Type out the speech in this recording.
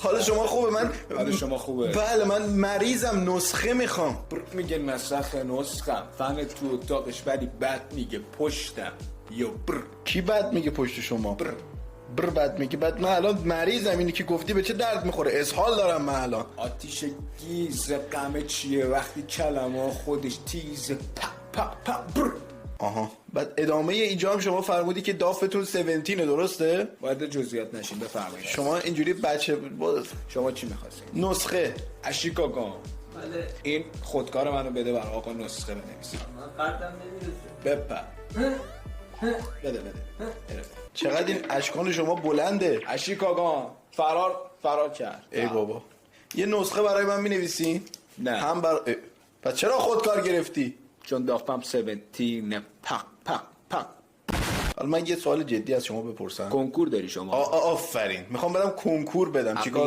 حالا شما خوبه؟ من حالا شما خوبه؟ بله من مریضم، نسخه میخوام. میگه نسخه نسخم فن تو اتاقش ولی بد میگه پشتم یا کی بد میگه پشت شما؟ بر بد میگه. بعد من الان مریضم، اینی که گفتی به چه درد میخوره؟ اسهال دارم من الان. آتیش گیز غمه چیه وقتی کلمه خودش تیز بر. آها. بعد ادامه ایجام شما فرمودی که دافتون 17 درسته؟ باید جزئیات نشین بفرمایید. شما اینجوری بچه شما چی می‌خواستید؟ نسخه. اشیکاگا. بله. این خودکار منو بده برای آقا نسخه بنویسم. من قدم نمیرسه. بپر. بده. چقدر این اشکان شما بلنده. اشیکاگا فرار کرد. ای بابا. یه نسخه برای من مینویسین؟ نه. هم پس چرا خودکار گرفتی؟ چون دافتم 17 پق. حالا من یه سوال جدی از شما بپرسم. کنکور داری شما؟ آفرین. میخوام برم کنکور بدم. چیکار